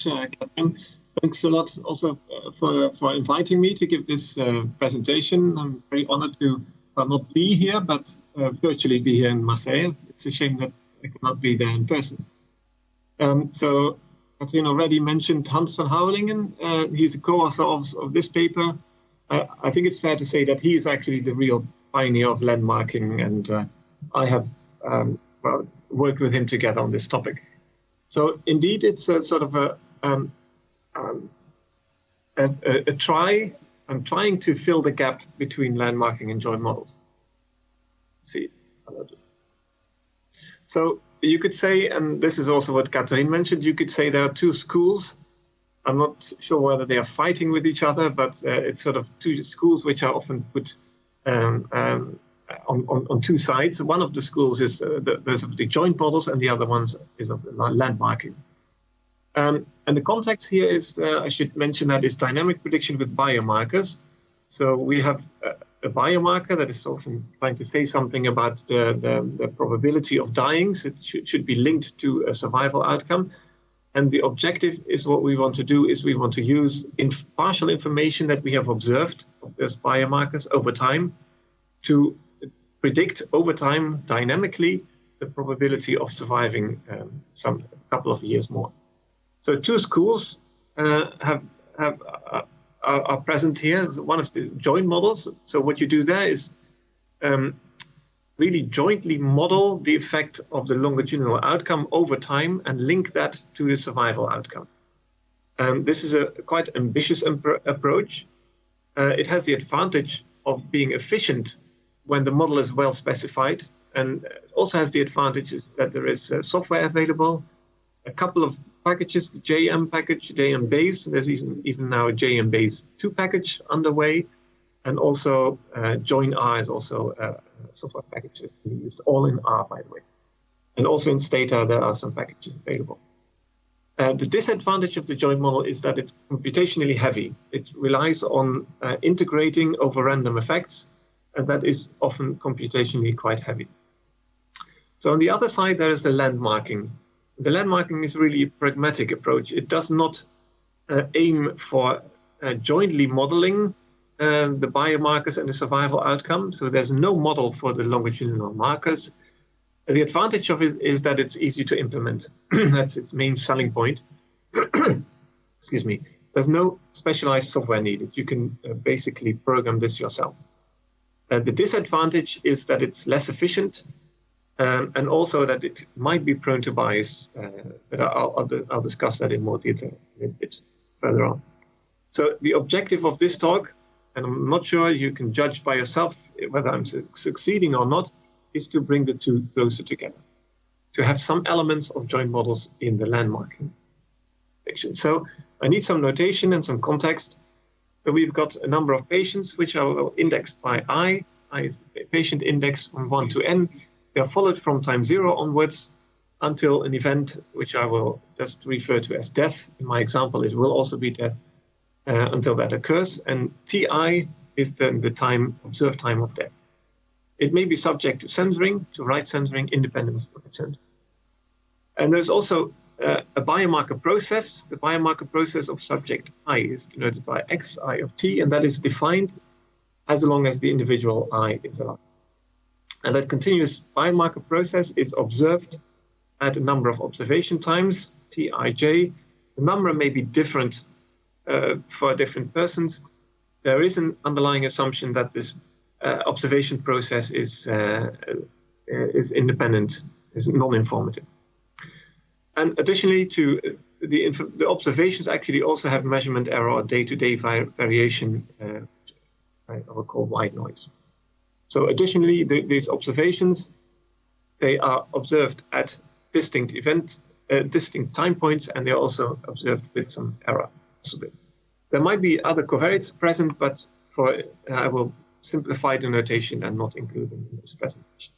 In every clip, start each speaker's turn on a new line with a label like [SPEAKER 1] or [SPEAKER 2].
[SPEAKER 1] much, Catherine. Thanks a lot also for inviting me to give this presentation. I'm very honored to not be here, but virtually be here in Marseille. It's a shame that I could not be there in person. So Catherine already mentioned Hans van Houwelingen. He's a co-author of this paper. I think it's fair to say that he is actually the real pioneer of landmarking, and I have worked with him together on this topic. So indeed, it's a sort of I'm trying to fill the gap between landmarking and joint models. Let's see. So you could say, and this is also what Catherine mentioned, you could say there are two schools. I'm not sure whether they are fighting with each other, but it's sort of two schools which are often put on two sides. One of the schools is those of the joint models, and the other one is of the landmarking. And the context here is, I should mention, that is dynamic prediction with biomarkers. So we have a biomarker that is often trying to say something about the probability of dying. So it should be linked to a survival outcome. And the objective is what we want to do is we want to use partial information that we have observed of those biomarkers over time to predict over time dynamically the probability of surviving a couple of years more. So two schools are present here. One of the joint models. So what you do there is really jointly model the effect of the longitudinal outcome over time and link that to the survival outcome. And this is a quite ambitious approach. It has the advantage of being efficient when the model is well specified, and also has the advantages that there is software available, a couple of packages, the JM package, JM Base. There's even now a JM Base 2 package underway, and also Join R is also a software package that can be used, all in R, by the way. And also in Stata, there are some packages available. The disadvantage of the joint model is that it's computationally heavy. It relies on integrating over random effects, and that is often computationally quite heavy. So on the other side, there is the landmarking. The landmarking is really a pragmatic approach. It does not aim for jointly modeling the biomarkers and the survival outcome. So there's no model for the longitudinal markers. The advantage of it is that it's easy to implement. That's its main selling point. Excuse me. There's no specialized software needed. You can basically program this yourself. The disadvantage is that it's less efficient, and also that it might be prone to bias. But I'll discuss that in more detail a little bit further on. So the objective of this talk, and I'm not sure you can judge by yourself whether I'm succeeding or not, is to bring the two closer together, to have some elements of joint models in the landmarking section. So I need some notation and some context. So we've got a number of patients which I will index by I. I is the patient index from 1 to n. They are followed from time 0 onwards until an event which I will just refer to as death. In my example, it will also be death until that occurs. And Ti is then the time, observed time of death. It may be subject to censoring, to right censoring, independent of right censoring. And there's also a biomarker process. The biomarker process of subject I is denoted by xi of t, and that is defined as long as the individual I is alive. And that continuous biomarker process is observed at a number of observation times, Tij. The number may be different for different persons. There is an underlying assumption that this observation process is independent, is non-informative. And additionally, to the observations actually also have measurement error or day-to-day variation, I will call white noise. So additionally, these observations, they are observed at distinct distinct time points, and they are also observed with some error. There might be other covariates present, but I will simplify the notation and not include them in this presentation.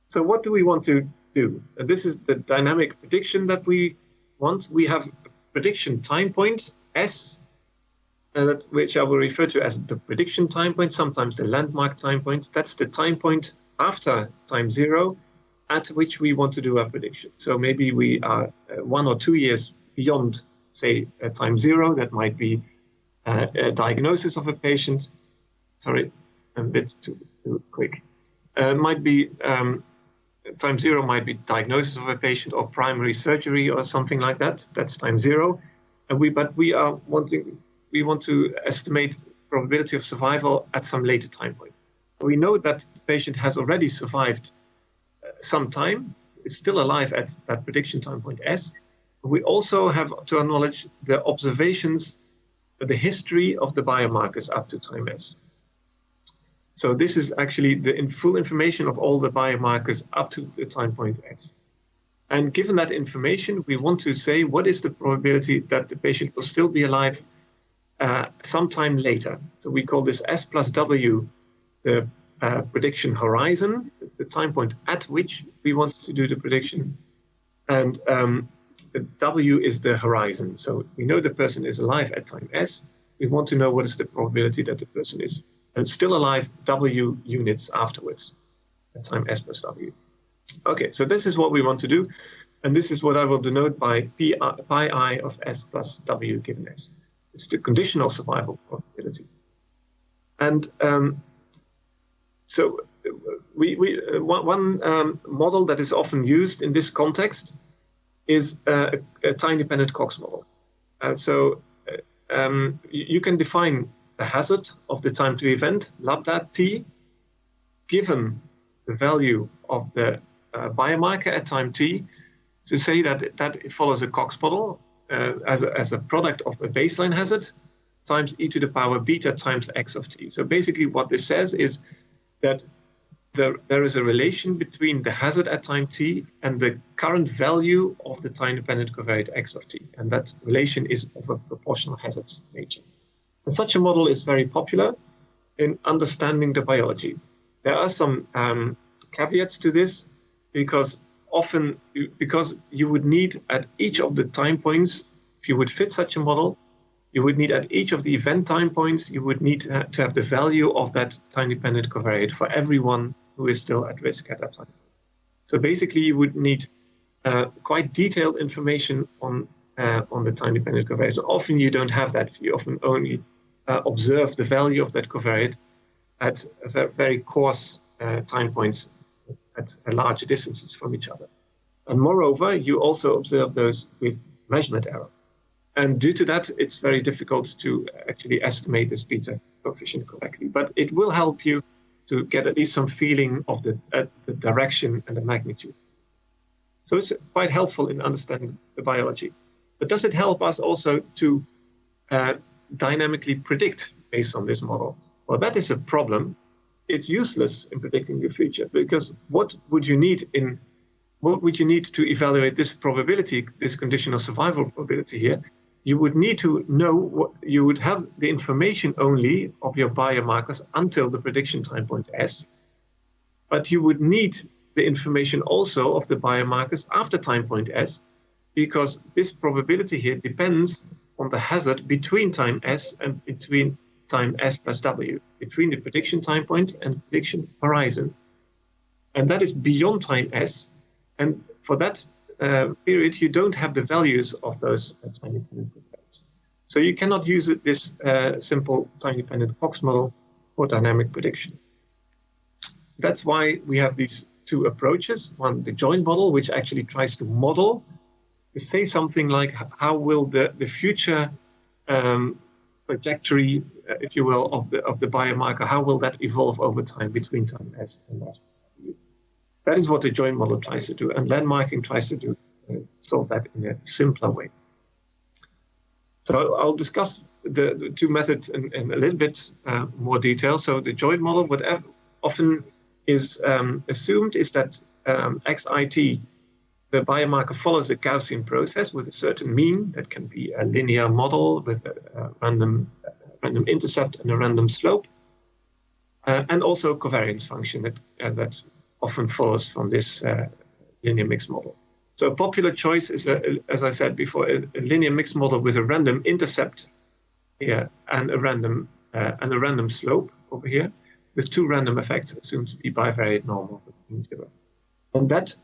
[SPEAKER 1] So what do we want to do? And this is the dynamic prediction that we want. We have a prediction time point, S, which I will refer to as the prediction time point, sometimes the landmark time point. That's the time point after time 0 at which we want to do our prediction. So maybe we are 1 or 2 years beyond, say, time 0. That might be a diagnosis of a patient. Sorry, I'm a bit too quick. Might be time 0 might be diagnosis of a patient or primary surgery or something like that. That's time 0. And we want to estimate probability of survival at some later time point. We know that the patient has already survived some time, is still alive at that prediction time point S. We also have to acknowledge the observations, the history of the biomarkers up to time S. So this is actually the full information of all the biomarkers up to the time point S. And given that information, we want to say what is the probability that the patient will still be alive sometime later. So we call this S plus W the prediction horizon, the time point at which we want to do the prediction. And the W is the horizon. So we know the person is alive at time S. We want to know what is the probability that the person is still alive W units afterwards at time S plus W. Okay, so this is what we want to do. And this is what I will denote by pi I of S plus W given S. It's the conditional survival probability. And so one model that is often used in this context is a time-dependent Cox model. You can define the hazard of the time to event, lambda t, given the value of the biomarker at time t, to say that it follows a Cox model as a product of a baseline hazard times e to the power beta times x of t. So basically what this says is that there is a relation between the hazard at time t and the current value of the time-dependent covariate x of t. And that relation is of a proportional hazard nature. And such a model is very popular in understanding the biology. There are some caveats to this, because you would need at each of the time points, if you would fit such a model, you would need at each of the event time points, you would need to have the value of that time-dependent covariate for everyone who is still at risk at that time. So basically, you would need quite detailed information on the time-dependent covariate. So often you don't have that. You often only observe the value of that covariate at very coarse time points at large distances from each other. And moreover, you also observe those with measurement error. And due to that, it's very difficult to actually estimate this beta coefficient correctly. But it will help you to get at least some feeling of the direction and the magnitude. So it's quite helpful in understanding the biology. But does it help us also to dynamically predict based on this model? Well, that is a problem. It's useless in predicting the future, because what would you need to evaluate this probability, this conditional survival probability here? You would need to know you would have the information only of your biomarkers until the prediction time point S, but you would need the information also of the biomarkers after time point S, because this probability here depends on the hazard between time S and between time S plus W, between the prediction time point and prediction horizon. And that is beyond time S. And for that period, you don't have the values of those time-dependent covariates. So you cannot use this simple time-dependent Cox model for dynamic prediction. That's why we have these two approaches. One, the joint model, which actually tries to model, to say something like how will the future trajectory, if you will, of the biomarker, how will that evolve over time between time S and S. That is what the joint model tries to do, and landmarking tries to do solve that in a simpler way. So I'll discuss the two methods in a little bit more detail. So the joint model, what often is assumed is that XIT, the biomarker, follows a Gaussian process with a certain mean that can be a linear model with a random intercept and a random slope, and also a covariance function that often follows from this linear mixed model. So a popular choice is, as I said before, a linear mixed model with a random intercept here and a random slope over here, with two random effects assumed to be bivariate normal with mean zero. And that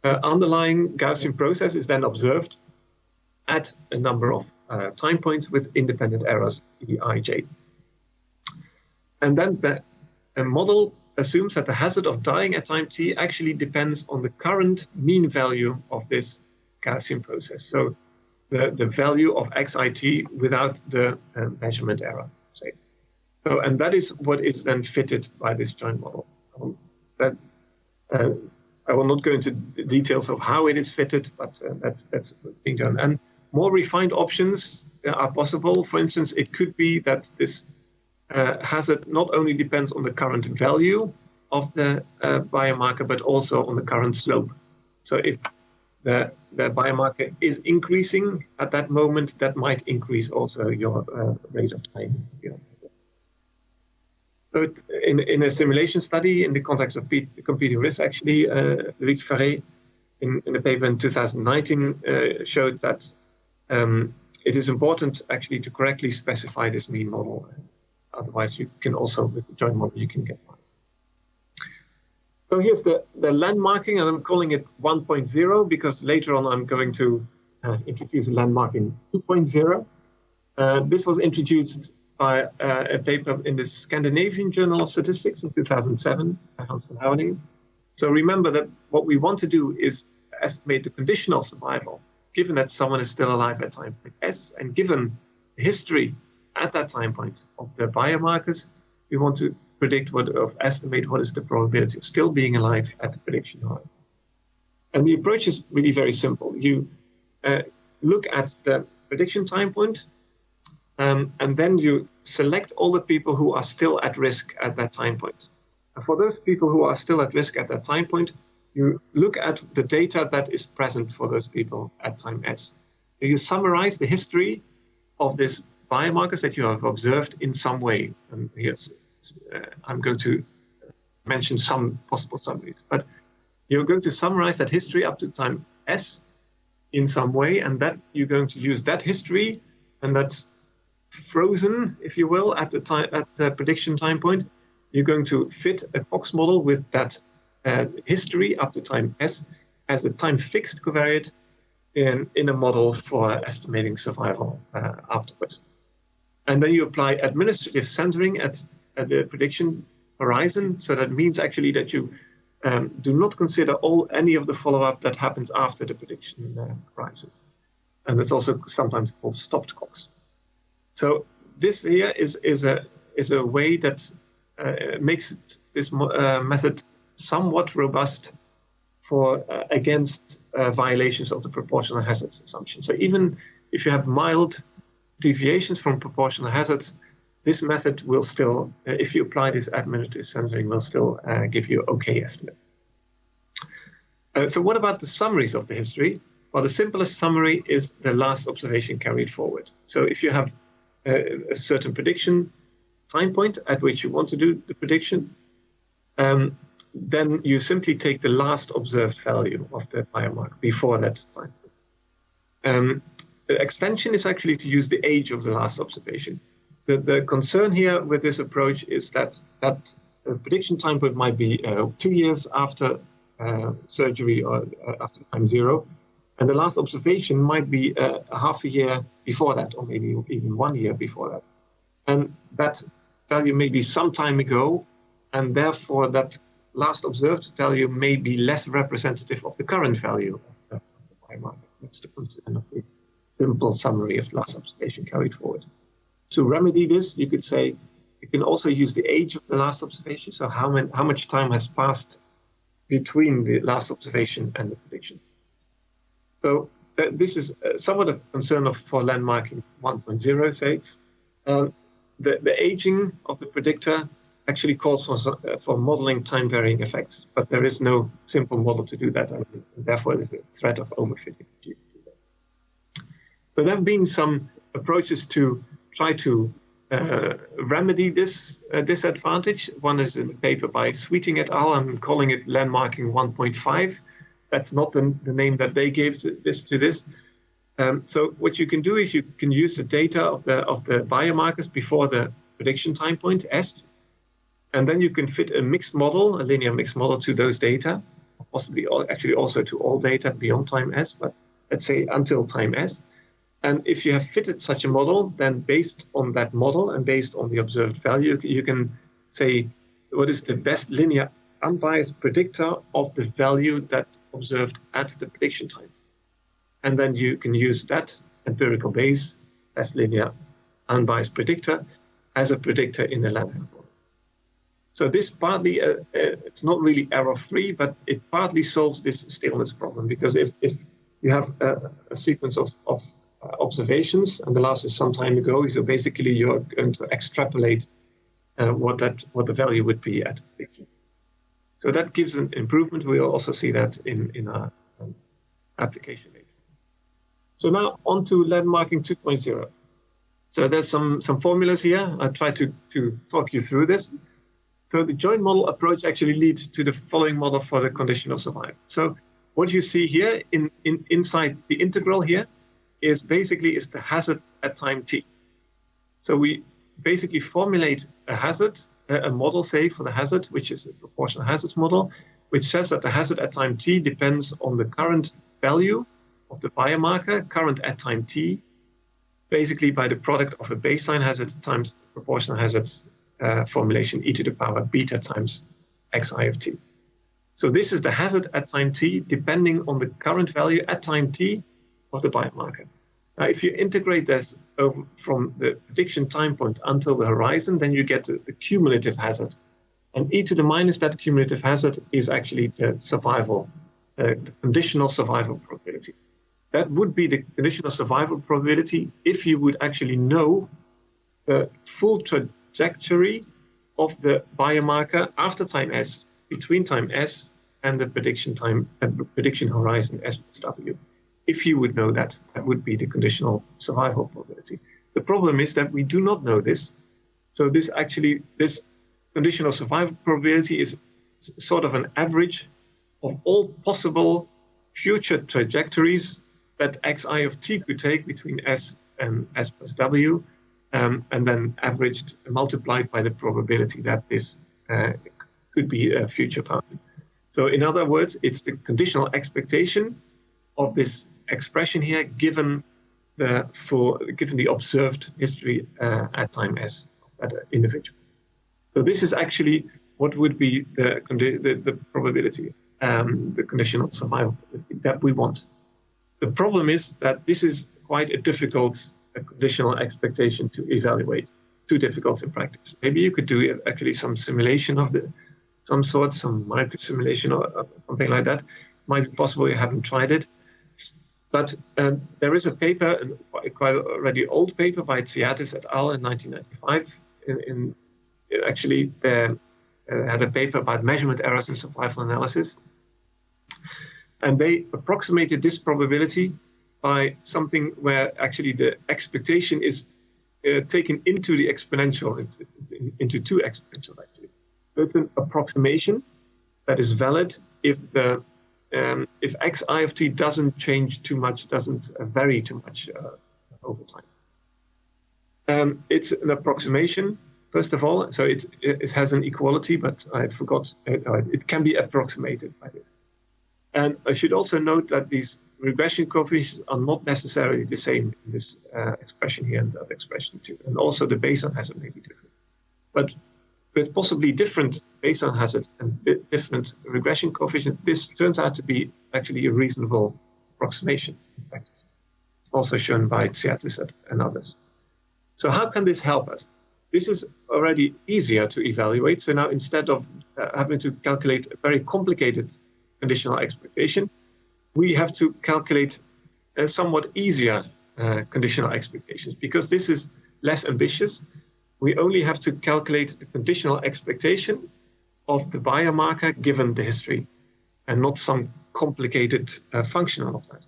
[SPEAKER 1] underlying Gaussian process is then observed at a number of time points with independent errors, Eij. And then the model assumes that the hazard of dying at time t actually depends on the current mean value of this Gaussian process. So the value of xit without the measurement error, say. So, and that is what is then fitted by this joint model. I will not go into the details of how it is fitted, but that's being done. And more refined options are possible. For instance, it could be that this hazard not only depends on the current value of the biomarker, but also on the current slope. So if the biomarker is increasing at that moment, that might increase also your rate of time. So in a simulation study in the context of competing risks, actually, Luc Ferré in a paper in 2019 showed that it is important actually to correctly specify this mean model. Otherwise, you can also, with the joint model, you can get one. So here's the landmarking, and I'm calling it 1.0 because later on I'm going to introduce landmarking 2.0. This was introduced by a paper in the Scandinavian Journal of Statistics in 2007 by Hans van Houweningen. So remember that what we want to do is estimate the conditional survival, given that someone is still alive at time point S, and given the history at that time point of the biomarkers, we want to predict estimate what is the probability of still being alive at the prediction horizon. And the approach is really very simple. You look at the prediction time point, and then you select all the people who are still at risk at that time point. And for those people who are still at risk at that time point, you look at the data that is present for those people at time S. So you summarize the history of these biomarkers that you have observed in some way. And here's, I'm going to mention some possible summaries. But you're going to summarize that history up to time S in some way, and that you're going to use that history, and that's frozen, if you will, at the prediction time point. You're going to fit a Cox model with that history up to time S as a time fixed covariate in a model for estimating survival afterwards. And then you apply administrative censoring at the prediction horizon. So that means actually that you do not consider any of the follow-up that happens after the prediction horizon. And that's also sometimes called stopped Cox. So this here is a way that makes this method somewhat robust for against violations of the proportional hazards assumption. So even if you have mild deviations from proportional hazards, this method will still, if you apply this administrative censoring, will still give you an okay estimate. So what about the summaries of the history? Well, the simplest summary is the last observation carried forward. So if you have a certain prediction time point at which you want to do the prediction, then you simply take the last observed value of the biomarker before that time point. The extension is actually to use the age of the last observation. The concern here with this approach is that prediction time point might be 2 years after surgery or after time zero, and the last observation might be half a year before that, or maybe even 1 year before that. And that value may be some time ago, and therefore that last observed value may be less representative of the current value of the biomarker. That's the concern of this simple summary of last observation carried forward. To remedy this, you could say you can also use the age of the last observation, so how much time has passed between the last observation and the prediction. So this is somewhat a concern for landmarking 1.0, say. The aging of the predictor actually calls for modeling time-varying effects, but there is no simple model to do that, and therefore there's a threat of overfitting. So there have been some approaches to try to remedy this disadvantage. One is in a paper by Sweeting et al. I'm calling it landmarking 1.5. That's not the name that they gave to this. So what you can do is you can use the data of the biomarkers before the prediction time point S, and then you can fit a mixed model, a linear mixed model, to those data, possibly actually also to all data beyond time S, but let's say until time S. And if you have fitted such a model, then based on that model and based on the observed value, you can say what is the best linear unbiased predictor of the value that observed at the prediction time. And then you can use that empirical base, best linear unbiased predictor, as a predictor in the Leiden model. So this partly, it's not really error-free, but it partly solves this staleness problem, because if you have a sequence of observations, and the last is some time ago, so basically you're going to extrapolate what the value would be at prediction. So that gives an improvement. We'll also see that in our application later. So now on to landmarking 2.0. So there's some formulas here. I'll try to talk you through this. So the joint model approach actually leads to the following model for the conditional survival. So what you see here inside the integral here is basically the hazard at time t. So we basically formulate a hazard, a model, say, for the hazard, which is a proportional hazards model, which says that the hazard at time t depends on the current value of the biomarker, current at time t, basically by the product of a baseline hazard times proportional hazards formulation e to the power beta times xi of t. So this is the hazard at time t depending on the current value at time t of the biomarker. Now, if you integrate this over from the prediction time point until the horizon, then you get the cumulative hazard. And e to the minus that cumulative hazard is actually the survival, the conditional survival probability. That would be the conditional survival probability if you would actually know the full trajectory of the biomarker after time s, between time s and the prediction time and prediction horizon s plus w. If you would know that, that would be the conditional survival probability. The problem is that we do not know this. So this conditional survival probability is sort of an average of all possible future trajectories that xi of t could take between s and s plus w, and then averaged, multiplied by the probability that this could be a future path. So in other words, it's the conditional expectation of this expression here, given the observed history at time s of that individual. So this is actually what would be the probability, the conditional survival that we want. The problem is that this is quite a difficult conditional expectation to evaluate, too difficult in practice. Maybe you could do actually some simulation of some sort, some micro simulation or something like that. Might be possible, you haven't tried it. But there is a paper, quite already old paper by Tsiatis et al. In 1995. Actually, they had a paper about measurement errors in survival analysis. And they approximated this probability by something where actually the expectation is taken into the exponential, into two exponentials actually. So it's an approximation that is valid if xi of t doesn't change too much, doesn't vary too much over time. It's an approximation, first of all, so it has an equality, but I forgot, it can be approximated by this. And I should also note that these regression coefficients are not necessarily the same in this expression here and that expression too. And also the baseline hazard may be different. But with possibly different baseline hazard and different regression coefficients, this turns out to be actually a reasonable approximation in practice. Also shown by Tsiatis and others. So how can this help us? This is already easier to evaluate. So now instead of having to calculate a very complicated conditional expectation, we have to calculate somewhat easier conditional expectations, because this is less ambitious. We only have to calculate the conditional expectation of the biomarker given the history, and not some complicated function of that.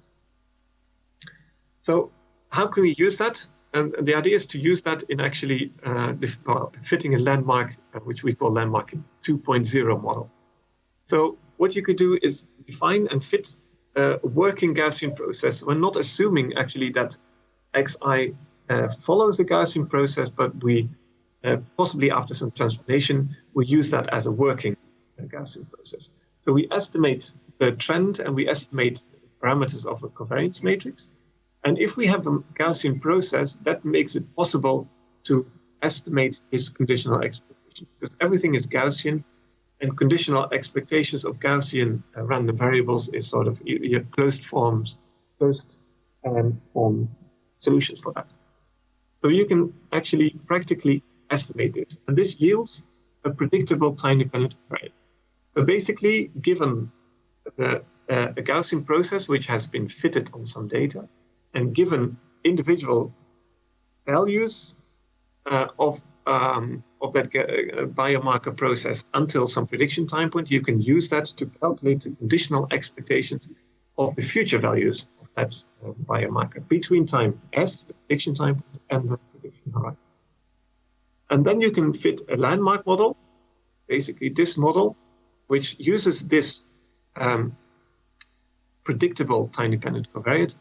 [SPEAKER 1] So how can we use that? And the idea is to use that in actually fitting a landmark, which we call landmarking 2.0 model. So what you could do is define and fit a working Gaussian process. We're not assuming actually that xi follows the Gaussian process, but we possibly after some transformation, we use that as a working Gaussian process. So we estimate the trend and we estimate parameters of a covariance matrix. And if we have a Gaussian process, that makes it possible to estimate this conditional expectation, because everything is Gaussian, and conditional expectations of Gaussian random variables is sort of your closed form solutions for that. So you can actually practically estimate this, and this yields a predictable time-dependent covariate. So basically, given a Gaussian process which has been fitted on some data, and given individual values of that biomarker process until some prediction time point, you can use that to calculate the conditional expectations of the future values of that biomarker between time S, the prediction time point, and the prediction horizon. And then you can fit a landmark model, basically this model, which uses this predictable time-dependent covariate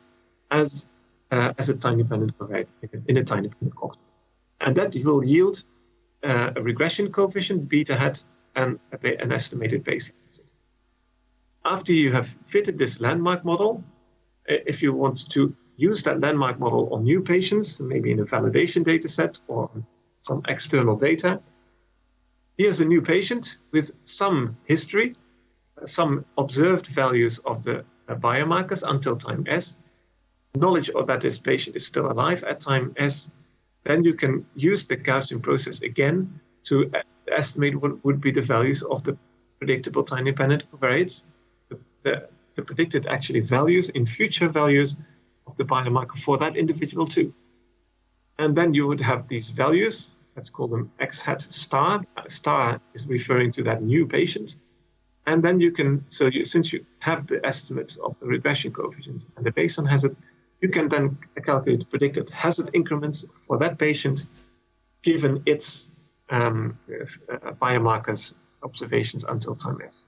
[SPEAKER 1] as a time-dependent covariate in a time-dependent coefficient. And that will yield a regression coefficient, beta hat, and an estimated baseline. After you have fitted this landmark model, if you want to use that landmark model on new patients, maybe in a validation data set or some external data, here's a new patient with some history, some observed values of the biomarkers until time S, knowledge of that this patient is still alive at time S. Then you can use the Gaussian process again to estimate what would be the values of the predictable time-dependent covariates, the predicted actually values in future values of the biomarker for that individual too. And then you would have these values, let's call them X hat star. Star is referring to that new patient. And then you can, since you have the estimates of the regression coefficients and the baseline hazard, you can then calculate predicted hazard increments for that patient given its biomarkers observations until time S.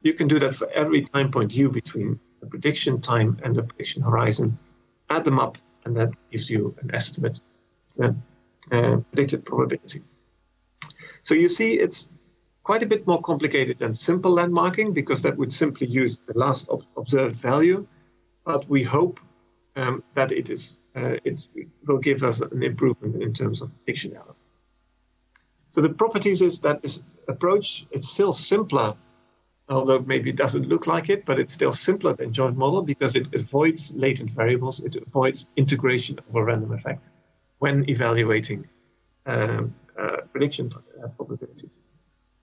[SPEAKER 1] You can do that for every time point u between the prediction time and the prediction horizon, add them up, and that gives you an estimate of the predicted probability. So you see it's quite a bit more complicated than simple landmarking, because that would simply use the last observed value, but we hope that it will give us an improvement in terms of prediction error. So the properties is that this approach, it's still simpler, although maybe it doesn't look like it, but it's still simpler than joint model because it avoids latent variables, it avoids integration of a random effect when evaluating prediction probabilities.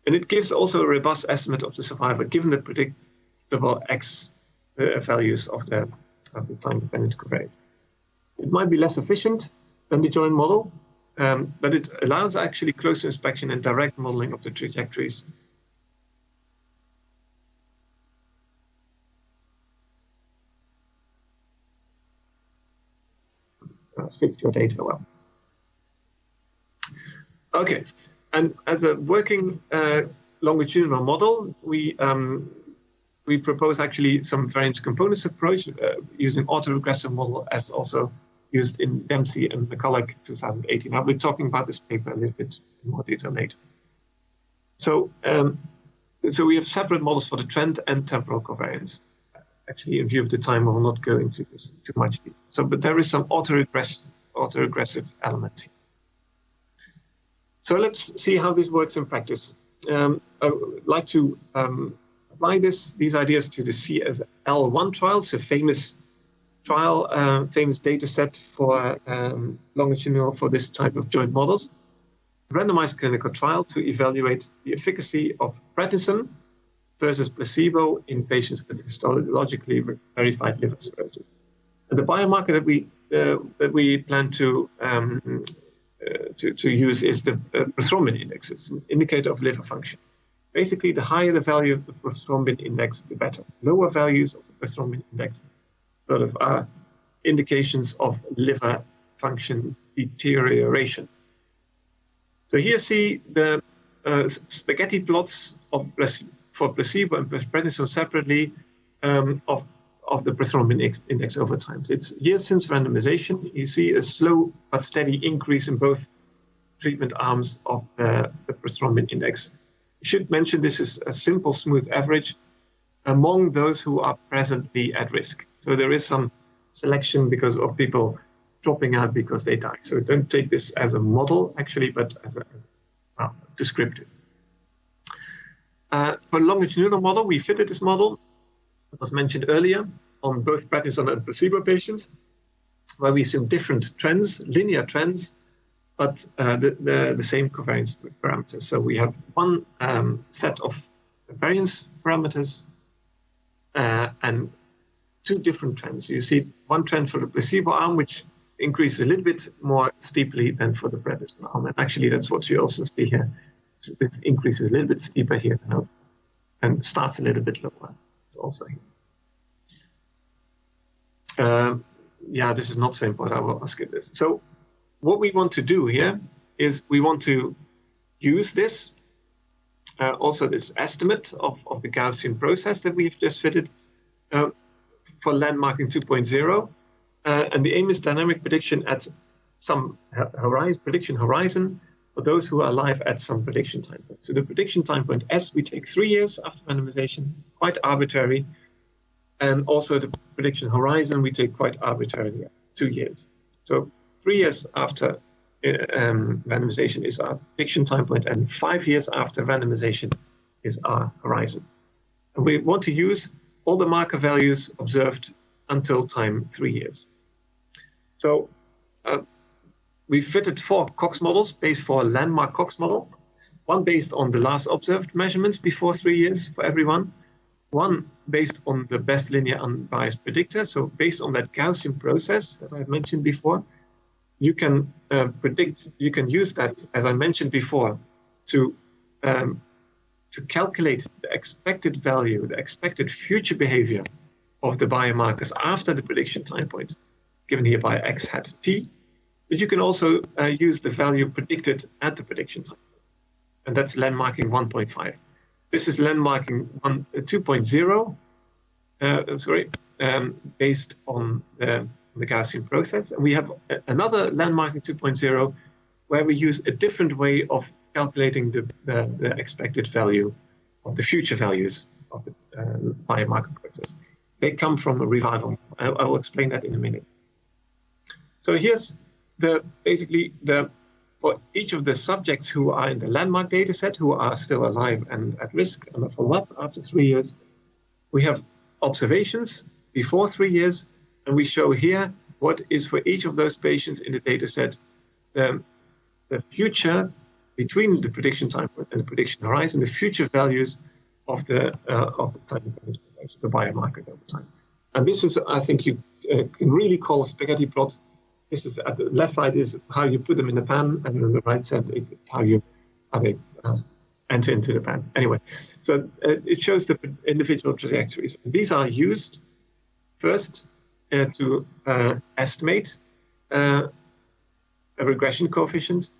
[SPEAKER 1] And it gives also a robust estimate of the survival given the predictable X values of the time-dependent covariate. It might be less efficient than the joint model, but it allows actually close inspection and direct modeling of the trajectories. Fits your data well. Okay, and as a working longitudinal model, we propose actually some variance components approach using autoregressive model as also used in Dempsey and McCulloch 2018. I'll be talking about this paper a little bit in more detail later. So, so we have separate models for the trend and temporal covariance. Actually, in view of the time, I will not go into this too much detail. So, but there is some autoregressive element here. So let's see how this works in practice. I would like to apply these ideas to the CSL1 trial. It's a famous trial, famous data set for longitudinal for this type of joint models. Randomized clinical trial to evaluate the efficacy of prednisone versus placebo in patients with histologically verified liver cirrhosis. And the biomarker that we plan to use is the prothrombin index. It's an indicator of liver function. Basically, the higher the value of the prothrombin index, the better. Lower values of the prothrombin index sort of are indications of liver function deterioration. So here see the spaghetti plots for placebo and prednisone separately of the prothrombin index over time. So it's years since randomization. You see a slow but steady increase in both treatment arms of the prothrombin index. I should mention this is a simple smooth average among those who are presently at risk. So there is some selection because of people dropping out because they die. So don't take this as a model, actually, but as a descriptive. For longitudinal model, we fitted this model, it was mentioned earlier, on both prednisone and placebo patients, where we assume different trends, linear trends, but the same covariance parameters. So we have one set of variance parameters and two different trends. You see one trend for the placebo arm, which increases a little bit more steeply than for the prednisone arm. And actually, that's what you also see here. So this increases a little bit steeper here now and starts a little bit lower. It's also here. Yeah, this is not so important. I will skip this. So what we want to do here is we want to use this, also this estimate of the Gaussian process that we've just fitted for landmarking 2.0. And the aim is dynamic prediction at some prediction horizon for those who are alive at some prediction time point. So the prediction time point S, we take 3 years after randomization, quite arbitrary. And also the prediction horizon, we take quite arbitrarily 2 years. So 3 years after randomization is our prediction time point, and 5 years after randomization is our horizon. And we want to use all the marker values observed until time 3 years. So we fitted 4 Cox models, based 4 landmark Cox models, one based on the last observed measurements before 3 years for everyone, one based on the best linear unbiased predictor. So based on that Gaussian process that I mentioned before, you can you can use that, as I mentioned before, to calculate the expected value, the expected future behavior of the biomarkers after the prediction time point, given here by x hat t. But you can also use the value predicted at the prediction time point, and that's landmarking 1.5. This is landmarking 2.0, based on the Gaussian process. And we have another landmarking 2.0 where we use a different way of calculating the expected value of the future values of the biomarker process. They come from a revival. I will explain that in a minute. So here's for each of the subjects who are in the landmark data set, who are still alive and at risk and a follow-up after 3 years, we have observations before 3 years, and we show here what is for each of those patients in the data set the future between the prediction time point and the prediction horizon, the future values of the time, the biomarkers over time. And this is, I think, you can really call a spaghetti plot. This is at the left side is how you put them in the pan, and on the right side is how they enter into the pan. Anyway, so it shows the individual trajectories. These are used first to estimate a regression coefficient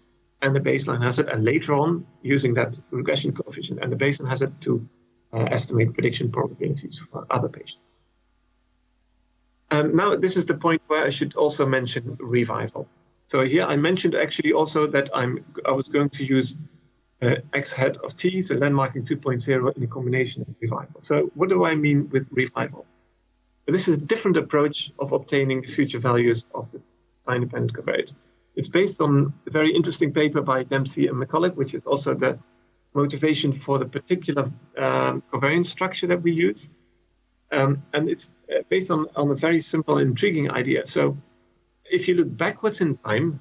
[SPEAKER 1] and the baseline hazard, and later on using that regression coefficient and the baseline hazard to estimate prediction probabilities for other patients. And now this is the point where I should also mention revival. So here I mentioned actually also that I was going to use x hat of t, so landmarking 2.0 in a combination of revival. So what do I mean with revival? This is a different approach of obtaining future values of the time-dependent covariates. It's based on a very interesting paper by Dempsey and McCulloch, which is also the motivation for the particular covariance structure that we use. And it's based on a very simple and intriguing idea. So if you look backwards in time,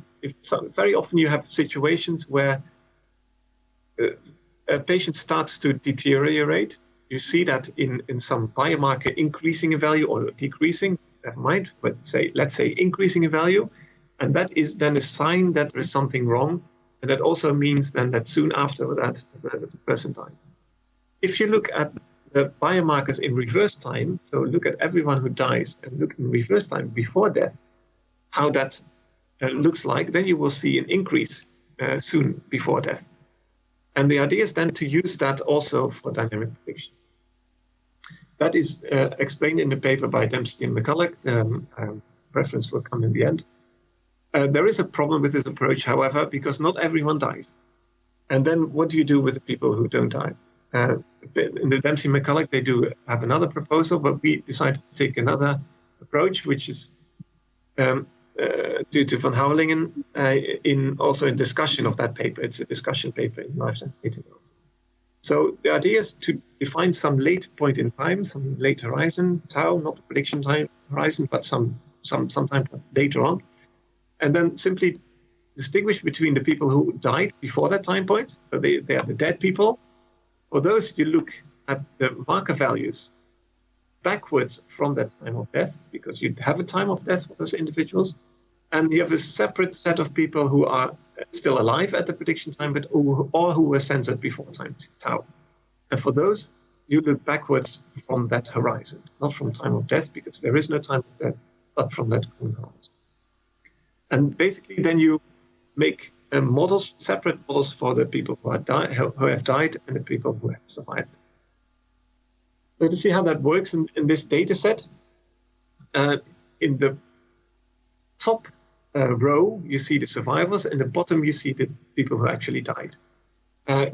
[SPEAKER 1] very often you have situations where a patient starts to deteriorate. You see that in some biomarker increasing in value or decreasing, that might, but let's say increasing in value. And that is then a sign that there is something wrong. And that also means then that soon after that, the person dies. If you look at the biomarkers in reverse time, so look at everyone who dies and look in reverse time before death, how that looks like, then you will see an increase soon before death. And the idea is then to use that also for dynamic prediction. That is explained in the paper by Dempsey and McCulloch. Reference will come in the end. There is a problem with this approach, however, because not everyone dies. And then what do you do with the people who don't die? In the Dempsey-McCulloch, they do have another proposal, but we decided to take another approach, which is due to von Houwelingen also in discussion of that paper. It's a discussion paper in Lifetime Data Analysis. So the idea is to define some late point in time, some late horizon, tau, not prediction time horizon, but some time later on, and then simply distinguish between the people who died before that time point, so they are the dead people. For those, you look at the marker values backwards from that time of death, because you have a time of death for those individuals, and you have a separate set of people who are still alive at the prediction time, but or who were censored before time tau. And for those, you look backwards from that horizon, not from time of death, because there is no time of death, but from that horizon. And basically, then you make models, separate models for the people who have died and the people who have survived. So to see how that works in this data set, in the top row, you see the survivors, and the bottom, you see the people who actually died.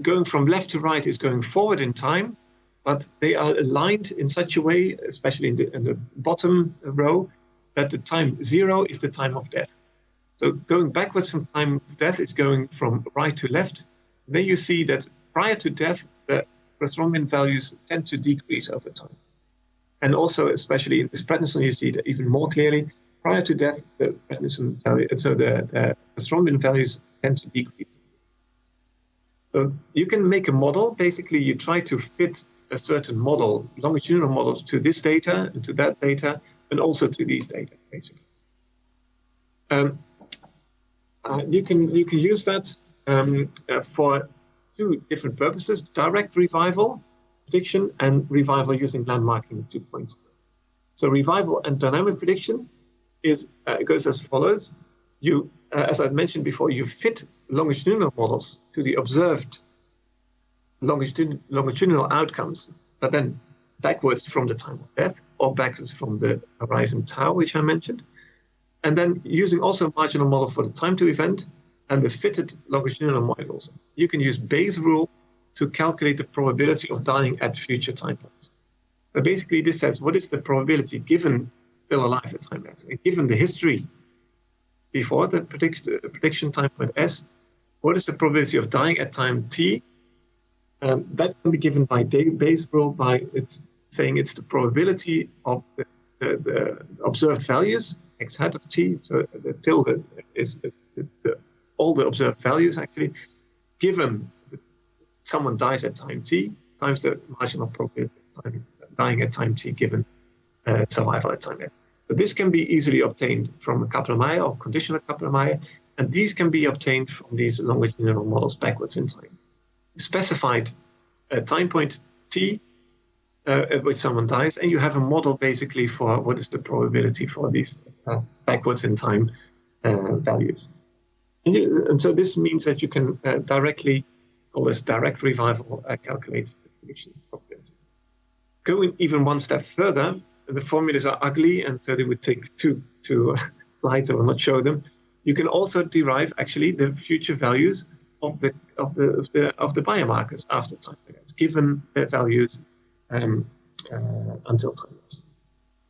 [SPEAKER 1] Going from left to right is going forward in time, but they are aligned in such a way, especially in the bottom row, that the time 0 is the time of death. So going backwards from time of death is going from right to left. Then you see that prior to death, the prothrombin values tend to decrease over time. And also, especially in this prednisone, you see that even more clearly. Prior to death, the prednisone value, so the prothrombin values tend to decrease. So you can make a model. Basically, you try to fit a certain model, longitudinal model, to this data and to that data, and also to these data, basically. You can use that for two different purposes: direct revival prediction and revival using landmarking 2.0. So revival and dynamic prediction goes as follows. You, as I mentioned before, you fit longitudinal models to the observed longitudinal outcomes, but then backwards from the time of death or backwards from the horizon tau, which I mentioned. And then using also a marginal model for the time to event and the fitted longitudinal models, you can use Bayes' rule to calculate the probability of dying at future time points. So basically this says, what is the probability given still alive at time S, and given the history before the prediction time point S, what is the probability of dying at time T? That can be given by Bayes' rule by saying it's the probability of the observed values, x hat of t, so the tilde is all the observed values actually, given someone dies at time t, times the marginal probability of dying at time t given survival at time s. So this can be easily obtained from a Kaplan-Meier or conditional Kaplan-Meier, and these can be obtained from these longitudinal models backwards in time. Specified time point t at which someone dies, and you have a model basically for what is the probability for these backwards in time values. And so this means that you can directly, call this direct revival, calculate the prediction probability. Going even one step further, the formulas are ugly, and so they would take two slides. I will not show them. You can also derive actually the future values of the biomarkers after time periods, given their values until time S.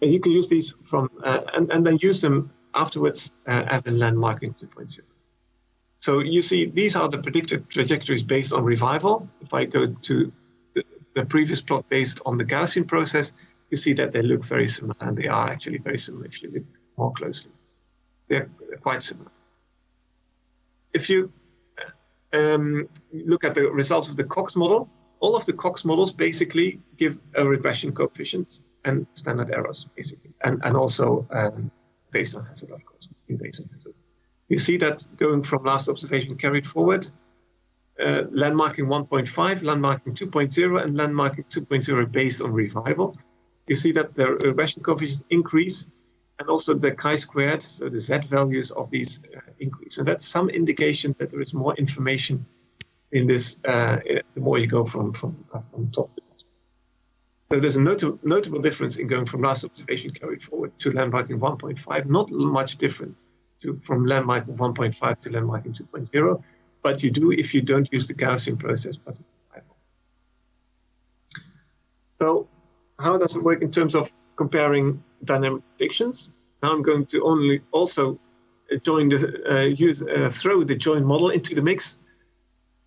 [SPEAKER 1] And you can use these from and then use them afterwards as in landmarking 2.0. So you see, these are the predicted trajectories based on revival. If I go to the previous plot based on the Gaussian process, you see that they look very similar, and they are actually very similar if you look more closely. They're quite similar. If you look at the results of the Cox model, all of the Cox models basically give a regression coefficients and standard errors, basically, and also based on hazard, of course, based on hazard. You see that going from last observation carried forward, landmarking 1.5, landmarking 2.0, and landmarking 2.0 based on revival. You see that the regression coefficients increase, and also the chi-squared, so the z values of these increase. And that's some indication that there is more information in this, the more you go from top to bottom. So there's a notable difference in going from last observation carried forward to landmarking 1.5, not much difference from landmarking 1.5 to landmarking 2.0, but you do if you don't use the Gaussian process, but revival. So how does it work in terms of comparing dynamic predictions? Now I'm going to also throw the Juin model into the mix.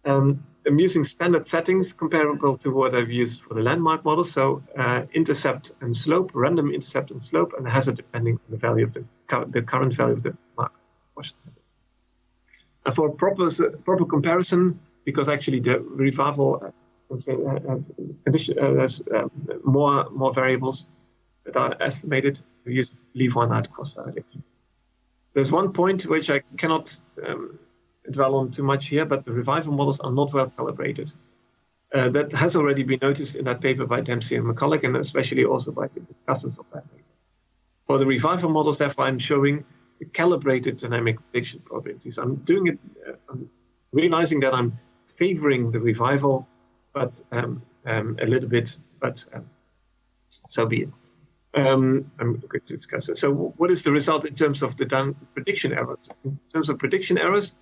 [SPEAKER 1] I'm using standard settings comparable to what I've used for the landmark model. So intercept and slope, random intercept and slope, and hazard depending on the value of the current value of the marker. And for proper comparison, because actually the revival has more variables that are estimated, we use leave one out cross validation. There's one point which I cannot dwell on too much here, but the revival models are not well calibrated. That has already been noticed in that paper by Dempsey and McCulloch, and especially also by the discussants of that paper. For the revival models, therefore, I'm showing the calibrated dynamic prediction probabilities. I'm doing it, I'm realizing that I'm favoring the revival, but a little bit, but so be it. I'm going to discuss it. So what is the result in terms of the prediction errors? In terms of prediction errors,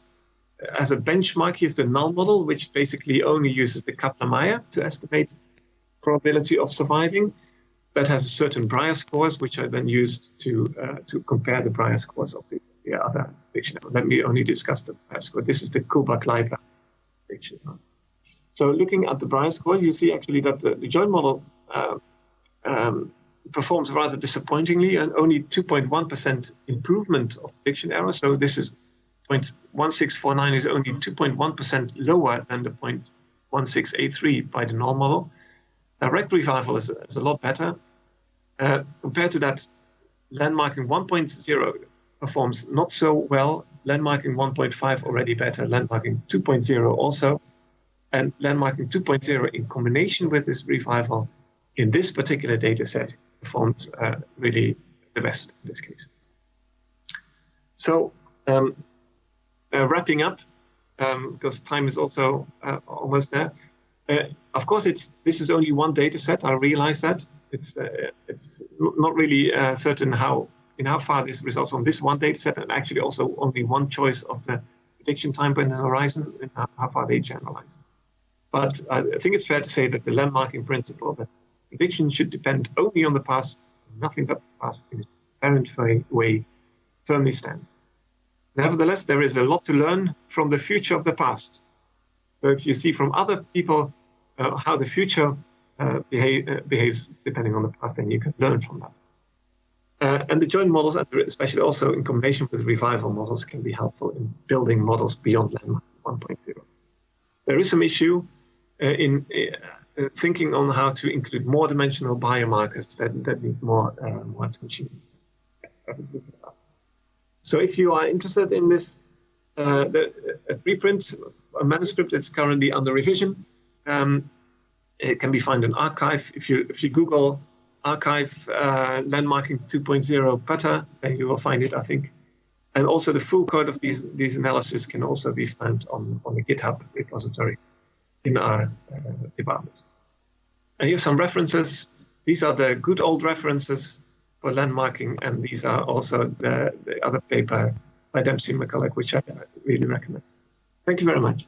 [SPEAKER 1] as a benchmark, here's the null model, which basically only uses the Kaplan-Meier to estimate probability of surviving, but has certain Breyer scores, which I then used to compare the Breyer scores of the other prediction error. Let me only discuss the Breyer score. This is the Kullback-Leibler prediction error. So looking at the Breyer score, you see actually that the Juin model performs rather disappointingly, and only 2.1% improvement of prediction error. So this is 0.1649 is only 2.1% lower than the 0.1683 by the null model. Direct revival is a lot better. Compared to that, landmarking 1.0 performs not so well. Landmarking 1.5 already better. Landmarking 2.0 also. And landmarking 2.0 in combination with this revival in this particular data set performs really the best in this case. So wrapping up, because time is also almost there. Of course, this is only one data set. I realize that it's not really certain in how far this results on this one data set, and actually also only one choice of the prediction time point and horizon, and how far they generalize. But I think it's fair to say that the landmarking principle that prediction should depend only on the past, nothing but the past, in a transparent way, firmly stands. Nevertheless, there is a lot to learn from the future of the past. So if you see from other people how the future behaves depending on the past, then you can learn from that. And the Juin models, especially also in combination with revival models, can be helpful in building models beyond landmark 1.0. There is some issue in thinking on how to include more dimensional biomarkers that need more attention. So if you are interested in this, a preprint, a manuscript that's currently under revision, it can be found in archive. If you Google archive landmarking 2.0 PATA, then you will find it, I think. And also the full code of these analyses can also be found on the GitHub repository in our department. And here's some references. These are the good old references for landmarking, and these are also the other paper by Dempsey and McCulloch, which I really recommend. Thank you very much.